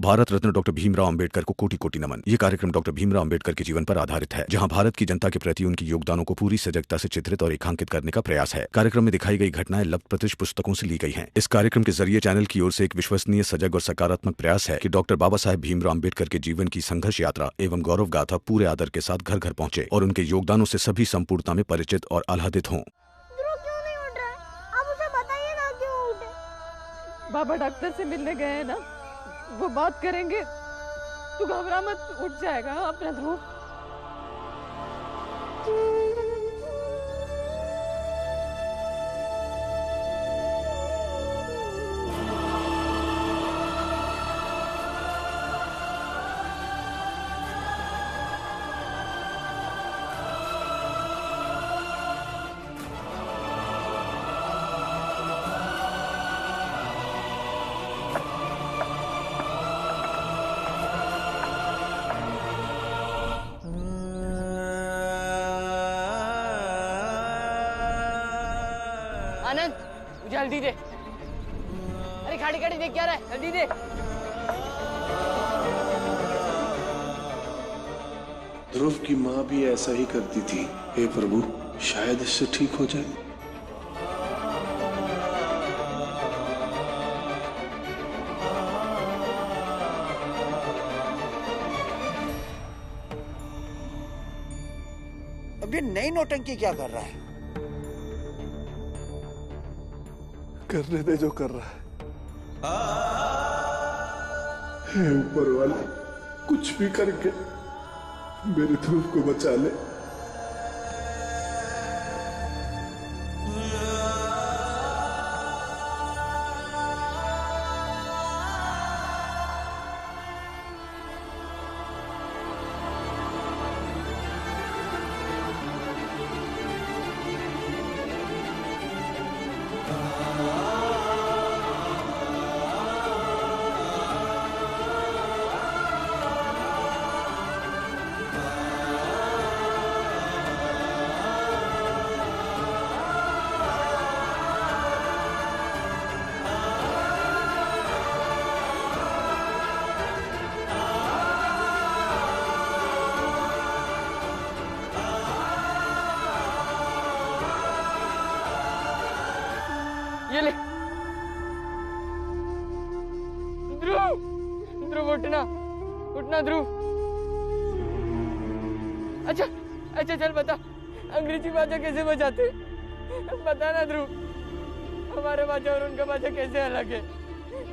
Bharat Ratna doctor Bhimrao Ambedkar को कोटि कोटि नमन। ये कार्यक्रम डॉक्टर भीमराव अंबेडकर के जीवन पर आधारित है, जहां भारत की जनता के प्रति उनके योगदानों को पूरी सजगता से चित्रित और रेखांकित करने का प्रयास है। कार्यक्रम में दिखाई गई घटनाएं लब्ध प्रतिष्ठ पुस्तकों से ली गई हैं। इस कार्यक्रम के जरिए चैनल की ओर से एक विश्वसनीय, सजग और सकारात्मक प्रयास है कि डॉक्टर बाबा साहेब भीमराव अंबेडकर के जीवन की संघर्ष यात्रा एवं गौरव गाथा पूरे आदर के साथ घर घर पहुंचे और उनके योगदानों से सभी संपूर्णता में परिचित और आह्लादित हों। बाबा डॉक्टर से मिलने गए हैं ना, वो बात करेंगे। तू घबरा मत, उठ जाएगा अपना ध्रुव। आनंद, मुझे हल्दी दे। अरे खाड़ी खाड़ी देख क्या रहा है, हल्दी दे। ध्रुव की माँ भी ऐसा ही करती थी। हे प्रभु, शायद इससे ठीक हो जाए। अब ये नई नौटंकी क्या कर रहा है? करने दे जो कर रहा है। हे ऊपर वाले, कुछ भी करके मेरे ध्रुव को बचा ले। ये ले ध्रुव, ध्रुव उठना, उठना ध्रुव। अच्छा अच्छा चल बता, अंग्रेजी भाषा कैसे बजाते? बता ना ध्रुव, हमारे भाषा और उनका भाषा कैसे अलग है?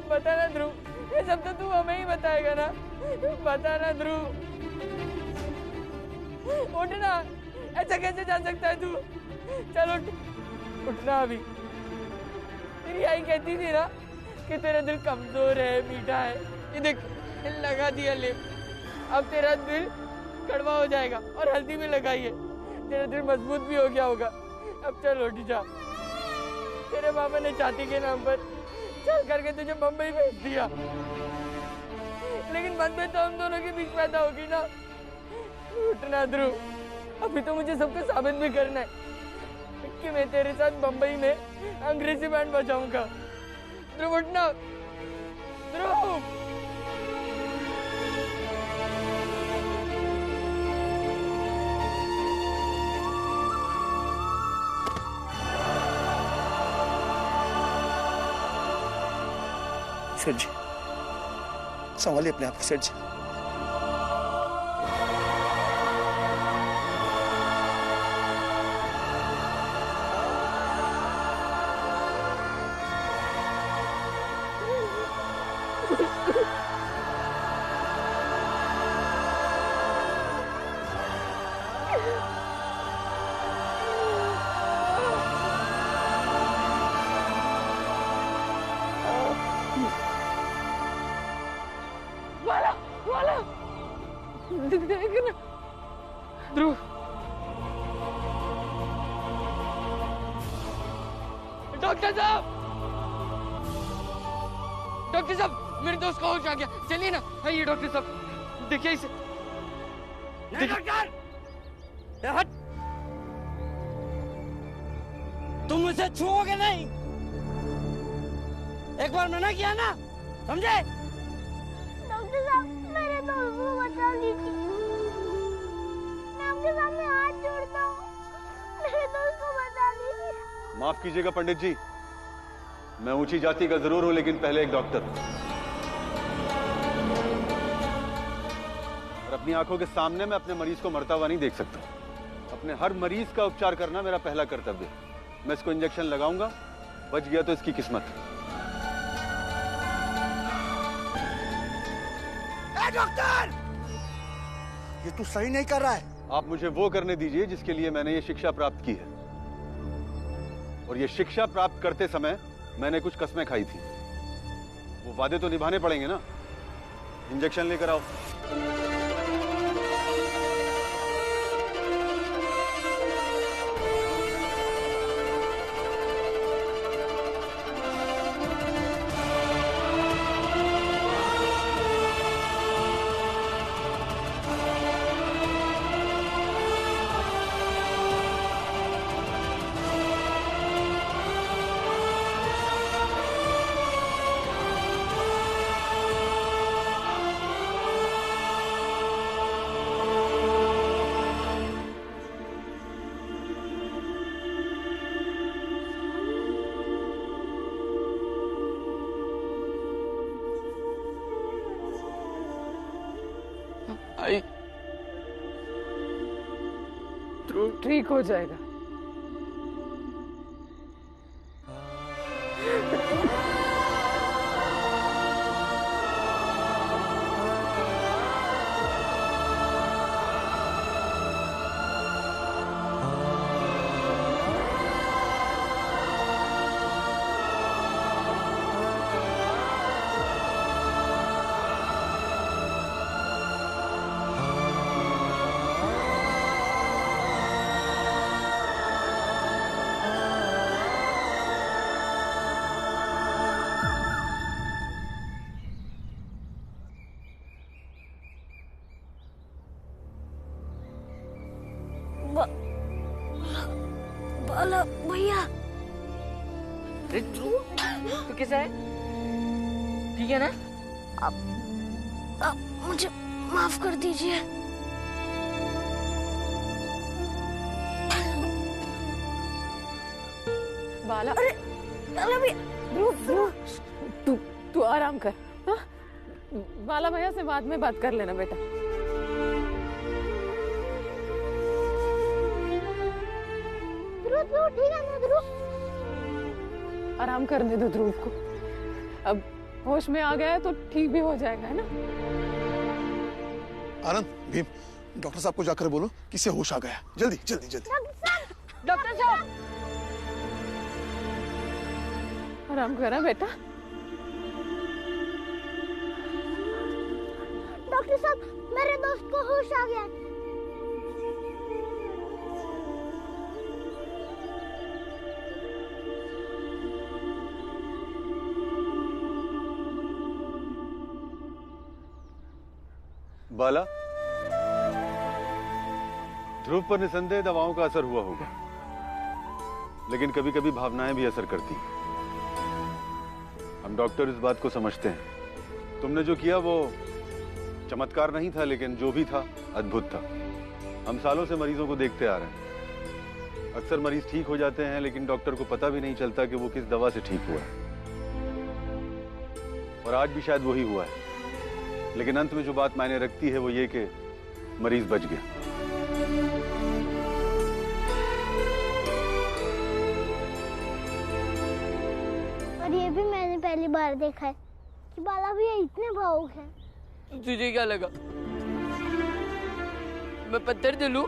बता ना ध्रुव, ये सब तो तू हमें ही बताएगा ना। बता ना ध्रुव, उठना। ऐसा कैसे जा सकता है तू? चल उठ, उठना अभी। तेरी आई कहती थी ना कि तेरा दिल कमजोर है, मीठा है। ये देख, लगा दिया लेप, अब तेरा दिल कड़वा हो जाएगा। और हल्दी भी लगाई है, तेरा दिल मजबूत भी हो गया होगा। अब चल उठ जा। तेरे बाबा ने चाची के नाम पर चल करके तुझे बम्बई भेज दिया, लेकिन मन में तो हम दोनों के बीच पैदा होगी ना। उठना ध्रुव, अभी तो मुझे सबको साबित भी करना है कि मैं तेरे साथ बम्बई में अंग्रेजी बैंड बजाऊंगा। ध्रुव उठना, ध्रुव। सेठ जी, संभालिए अपने आप को सेठ जी। वाला, वाला, देखना ध्रुव। डॉक्टर साहब, डॉक्टर साहब, मेरे दोस्त को होश आ गया। चलिए ना। हाँ ये डॉक्टर साहब, देखिए इसे। डॉक्टर, हट। तुम मुझे छुओगे नहीं। एक बार मना किया ना, समझे? माफ कीजिएगा पंडित जी, मैं ऊंची जाति का जरूर हूं, लेकिन पहले एक डॉक्टर हूं। और अपनी आंखों के सामने मैं अपने मरीज को मरता हुआ नहीं देख सकता। अपने हर मरीज का उपचार करना मेरा पहला कर्तव्य है। मैं इसको इंजेक्शन लगाऊंगा, बच गया तो इसकी किस्मत। डॉक्टर, ये तू सही नहीं कर रहा है। आप मुझे वो करने दीजिए जिसके लिए मैंने ये शिक्षा प्राप्त की है। और ये शिक्षा प्राप्त करते समय मैंने कुछ कस्में खाई थी, वो वादे तो निभाने पड़ेंगे ना। इंजेक्शन लेकर आओ। आई, ध्रुव ठीक हो जाएगा। बाला भैया, ध्रुव तू कैसा है? ठीक है ना? आप मुझे माफ कर दीजिए। बाला, अरे बाला भैया, ध्रुव तू आराम कर। हाँ? बाला भैया से बाद में बात कर लेना बेटा। ध्रुव ठीक है ना? ध्रुव आराम करने दो ध्रुव को। अब होश में आ गया है तो ठीक भी हो जाएगा, है ना? आनंद, भीम, डॉक्टर साहब को जाकर बोलो कि इसे होश आ गया। जल्दी जल्दी जल्दी। डॉक्टर साहब, आराम करा बेटा। डॉक्टर साहब, मेरे दोस्त को होश आ गया है। बाला, ध्रुव पर निसंदेह दवाओं का असर हुआ होगा, लेकिन कभी कभी भावनाएं भी असर करती हैं। हम डॉक्टर इस बात को समझते हैं। तुमने जो किया वो चमत्कार नहीं था, लेकिन जो भी था अद्भुत था। हम सालों से मरीजों को देखते आ रहे हैं। अक्सर मरीज ठीक हो जाते हैं, लेकिन डॉक्टर को पता भी नहीं चलता कि वो किस दवा से ठीक हुआ है। और आज भी शायद वही हुआ है, लेकिन अंत में जो बात मायने रखती है वो ये कि मरीज बच गया। और ये भी मैंने पहली बार देखा है कि बाला भैया इतने भावुक हैं। तुझे क्या लगा मैं पत्थर दिलूं?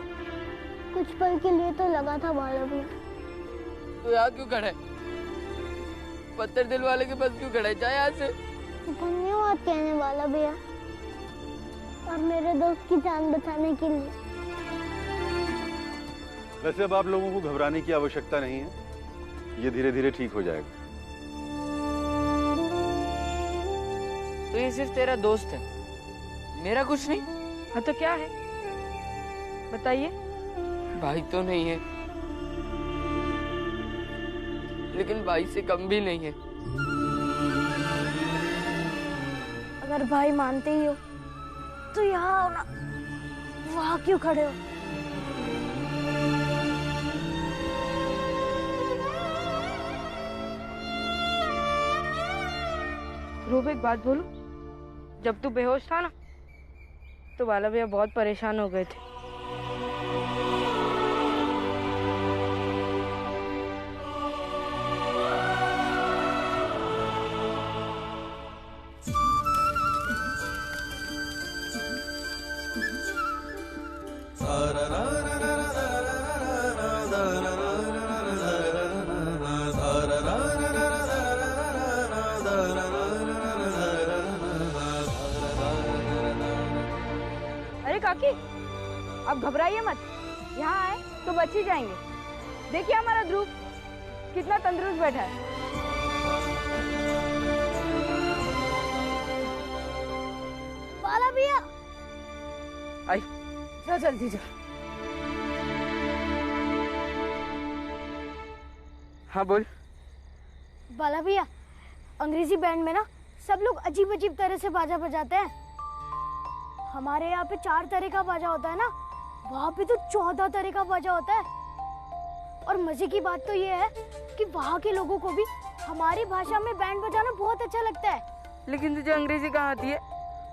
कुछ पल के लिए तो लगा था बाला भैया। तो यहाँ क्यों खड़ा है? पत्थर दिल वाले के पास क्यों खड़ा है? जा यहाँ से। धन्यवाद कहने वाला भैया, और मेरे दोस्त की जान बचाने के लिए। वैसे अब आप लोगों को घबराने की आवश्यकता नहीं है, ये धीरे धीरे ठीक हो जाएगा। तो ये सिर्फ तेरा दोस्त है, मेरा कुछ नहीं? हाँ तो क्या है बताइए? भाई तो नहीं है, लेकिन भाई से कम भी नहीं है। अगर भाई मानते ही हो तो यहाँ आओ ना, वहाँ क्यों खड़े हो? ध्रुव एक बात बोलूं, जब तू बेहोश था ना तो बाला भैया बहुत परेशान हो गए थे। काकी, अब घबराइए मत, यहाँ आए तो बच ही जाएंगे। देखिए हमारा ध्रुव कितना तंदुरुस्त बैठा है। बाला भैया, आई जा जल्दी जा। हाँ बोल। बाला भैया, अंग्रेजी बैंड में ना सब लोग अजीब अजीब तरह से बाजा बजाते हैं। हमारे यहाँ पे 4 तरह का बाजा होता है ना, वहाँ पे तो 14 तरह का बाजा होता है। और मजे की बात तो ये है कि वहाँ के लोगों को भी हमारी भाषा में बैंड बजाना बहुत अच्छा लगता है। लेकिन तुझे अंग्रेजी कहाँ आती है?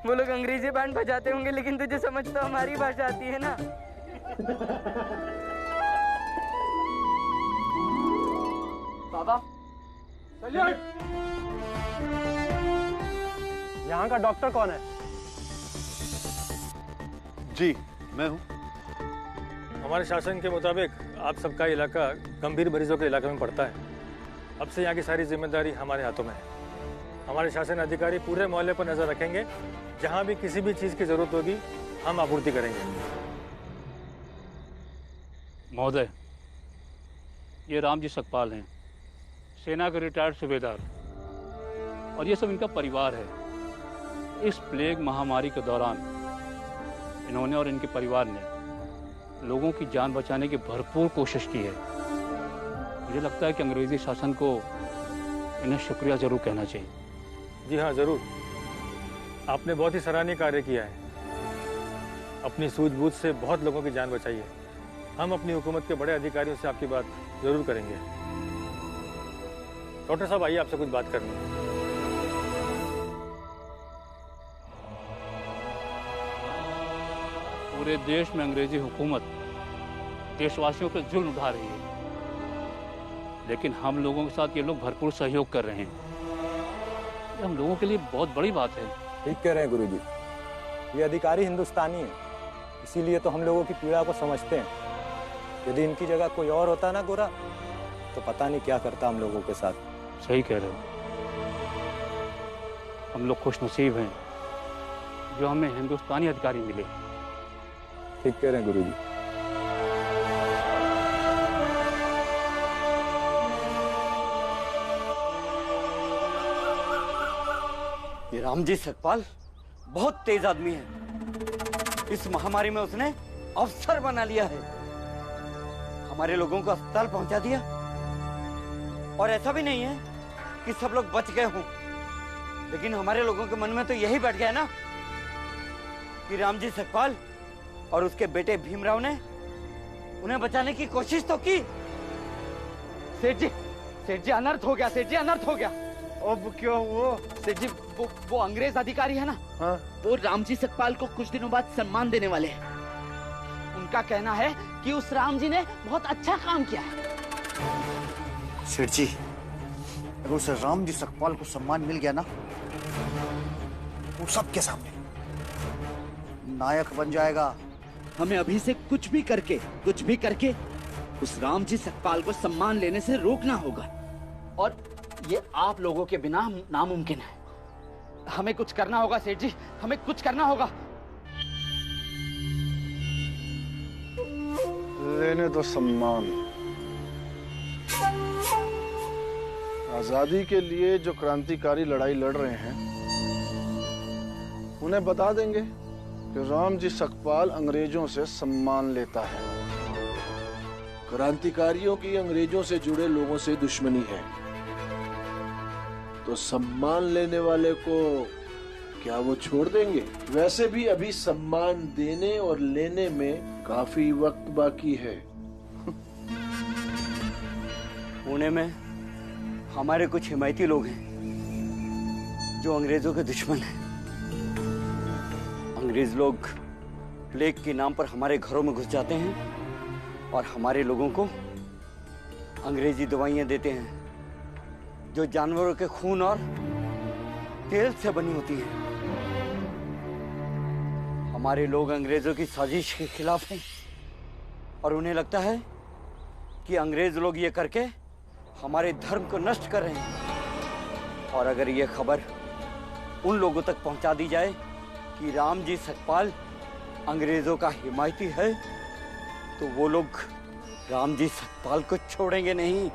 वो लोग अंग्रेजी बैंड बजाते होंगे, लेकिन तुझे समझ तो हमारी भाषा आती है ना। दादा चलिए। यहाँ का डॉक्टर कौन है? जी मैं हूँ। हमारे शासन के मुताबिक आप सबका इलाका गंभीर मरीजों के इलाके में पड़ता है। अब से यहाँ की सारी जिम्मेदारी हमारे हाथों में है। हमारे शासन अधिकारी पूरे मोहल्ले पर नजर रखेंगे। जहाँ भी किसी भी चीज की जरूरत होगी हम आपूर्ति करेंगे। महोदय, ये रामजी सकपाल हैं, सेना के रिटायर्ड सूबेदार, और ये सब इनका परिवार है। इस प्लेग महामारी के दौरान इन्होंने और इनके परिवार ने लोगों की जान बचाने की भरपूर कोशिश की है। मुझे लगता है कि अंग्रेजी शासन को इन्हें शुक्रिया जरूर कहना चाहिए। जी हाँ, जरूर। आपने बहुत ही सराहनीय कार्य किया है। अपनी सूझबूझ से बहुत लोगों की जान बचाई है। हम अपनी हुकूमत के बड़े अधिकारियों से आपकी बात जरूर करेंगे। डॉक्टर साहब, आइए, आपसे कुछ बात करनी है। पूरे देश में अंग्रेजी हुकूमत देशवासियों पर जुल्म उठा रही है, लेकिन हम लोगों के साथ ये लोग भरपूर सहयोग कर रहे हैं। ये हम लोगों के लिए बहुत बड़ी बात है। ठीक कह रहे हैं गुरुजी। ये अधिकारी हिंदुस्तानी है, इसीलिए तो हम लोगों की पीड़ा को समझते हैं। यदि इनकी जगह कोई और होता ना गोरा, तो पता नहीं क्या करता हम लोगों के साथ। सही कह रहे हो। हम लोग खुशनसीब हैं जो हमें हिंदुस्तानी अधिकारी मिले। ठीक कह रहे हैं गुरुजी। ये रामजी सकपाल बहुत तेज आदमी है। इस महामारी में उसने अफसर बना लिया है। हमारे लोगों को अस्पताल पहुंचा दिया। और ऐसा भी नहीं है कि सब लोग बच गए हों, लेकिन हमारे लोगों के मन में तो यही बैठ गया ना कि रामजी सकपाल और उसके बेटे भीमराव ने उन्हें बचाने की कोशिश तो की। सेठ जी अनर्थ हो गया। सेठ जी अनर्थ हो गया। अब क्या हुआ? सेठ जी वो अंग्रेज अधिकारी है ना, हाँ? वो रामजी सकपाल को कुछ दिनों बाद सम्मान देने वाले हैं। उनका कहना है कि उस राम जी ने बहुत अच्छा काम किया है। सेठ जी, अगर उसे रामजी सकपाल को सम्मान मिल गया ना, वो सबके सामने नायक बन जाएगा। हमें अभी से कुछ भी करके उस रामजी सकपाल को सम्मान लेने से रोकना होगा। और ये आप लोगों के बिना नामुमकिन है। हमें कुछ करना होगा सेठ जी, हमें कुछ करना होगा। लेने दो सम्मान। आजादी के लिए जो क्रांतिकारी लड़ाई लड़ रहे हैं, उन्हें बता देंगे कि रामजी सकपाल अंग्रेजों से सम्मान लेता है। क्रांतिकारियों की अंग्रेजों से जुड़े लोगों से दुश्मनी है, तो सम्मान लेने वाले को क्या वो छोड़ देंगे? वैसे भी अभी सम्मान देने और लेने में काफी वक्त बाकी है। पुणे में हमारे कुछ हिमायती लोग हैं जो अंग्रेजों के दुश्मन हैं। अंग्रेज लोग प्लेग के नाम पर हमारे घरों में घुस जाते हैं और हमारे लोगों को अंग्रेजी दवाइयां देते हैं जो जानवरों के खून और तेल से बनी होती हैं। हमारे लोग अंग्रेजों की साजिश के खिलाफ हैं और उन्हें लगता है कि अंग्रेज लोग ये करके हमारे धर्म को नष्ट कर रहे हैं। और अगर ये खबर उन लोगों तक पहुंचा दी जाए कि रामजी सकपाल अंग्रेजों का हिमायती है, तो वो लोग रामजी सकपाल को छोड़ेंगे नहीं।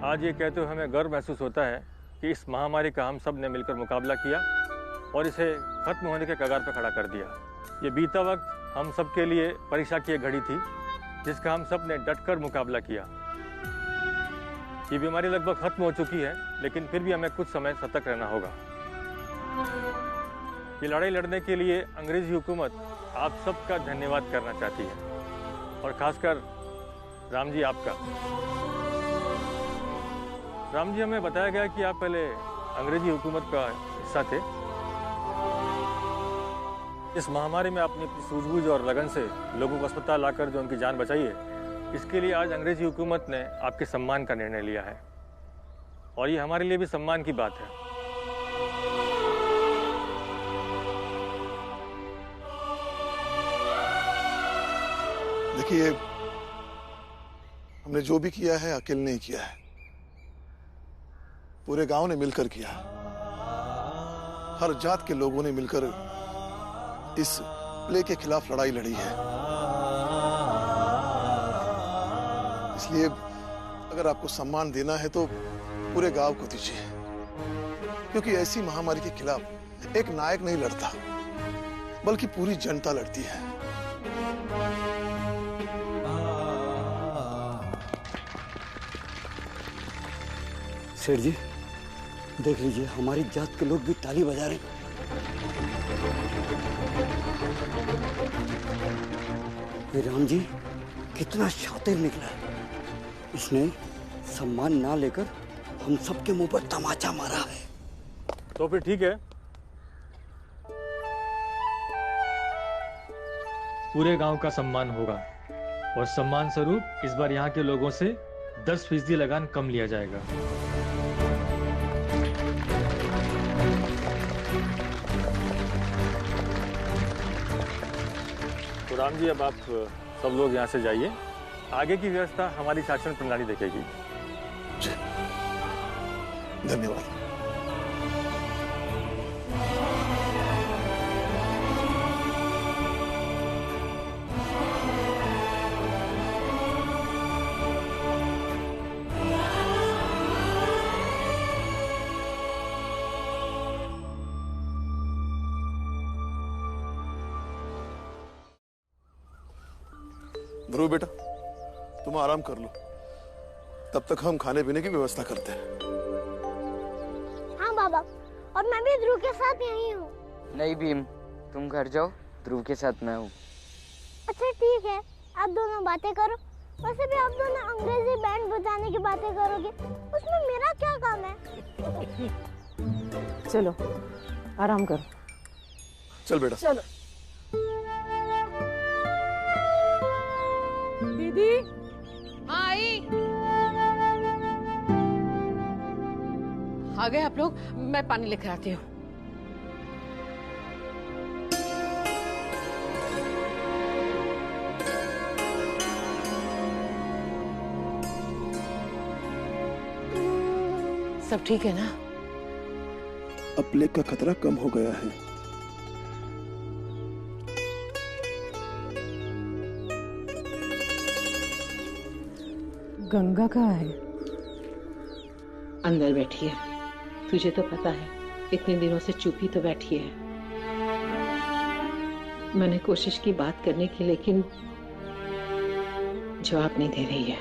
आज ये कहते हुए हमें गर्व महसूस होता है कि इस महामारी का हम सब ने मिलकर मुकाबला किया और इसे खत्म होने के कगार पर खड़ा कर दिया। ये बीता वक्त हम सब के लिए परीक्षा की एक घड़ी थी जिसका हम सब ने डटकर मुकाबला किया। ये बीमारी लगभग खत्म हो चुकी है, लेकिन फिर भी हमें कुछ समय सतर्क रहना होगा। ये लड़ाई लड़ने के लिए अंग्रेजी हुकूमत आप सबका धन्यवाद करना चाहती है और खासकर राम जी आपका। राम जी, हमें बताया गया कि आप पहले अंग्रेजी हुकूमत का हिस्सा थे। इस महामारी में आपने अपनी सूझबूझ और लगन से लोगों को अस्पताल लाकर जो उनकी जान बचाई है, इसके लिए आज अंग्रेजी हुकूमत ने आपके सम्मान का निर्णय लिया है और ये हमारे लिए भी सम्मान की बात है। देखिए, हमने जो भी किया है अकेले नहीं किया है, पूरे गांव ने मिलकर किया। हर जात के लोगों ने मिलकर इस प्लेग के खिलाफ लड़ाई लड़ी है। इसलिए अगर आपको सम्मान देना है तो पूरे गांव को दीजिए, क्योंकि ऐसी महामारी के खिलाफ एक नायक नहीं लड़ता बल्कि पूरी जनता लड़ती है। सेठ जी, देख लीजिए, हमारी जात के लोग भी ताली बजा रहे हैं। ये राम जी कितना शातिर निकला है। इसने सम्मान ना लेकर हम सबके मुंह पर तमाचा मारा है। तो फिर ठीक है, पूरे गांव का सम्मान होगा और सम्मान स्वरूप इस बार यहाँ के लोगों से 10% लगान कम लिया जाएगा। तो राम जी, अब आप सब लोग यहाँ से जाइए। आगे की व्यवस्था हमारी शासन प्रणाली देखेगी। धन्यवाद। ध्रुव बेटा, तुम आराम कर लो, तब तक हम खाने पीने की व्यवस्था करते हैं। हाँ बाबा, और मैं भी ध्रुव के साथ यहीं हूँ। नहीं भीम, तुम घर जाओ, ध्रुव के साथ मैं हूँ। अच्छा ठीक है, आप दोनों बातें करो। वैसे भी आप दोनों अंग्रेजी बैंड बजाने की बातें करोगे, उसमें मेरा क्या काम है? चलो आराम करो। चल बेटा। चलो। दीदी, आई। आ गए आप लोग? मैं पानी लेकर आती हूँ। सब ठीक है ना? अब प्लेग का खतरा कम हो गया है। गंगा कहाँ है? अंदर बैठी है। तुझे तो पता है, इतने दिनों से चुप ही तो बैठी है। मैंने कोशिश की बात करने की, लेकिन जवाब नहीं दे रही है।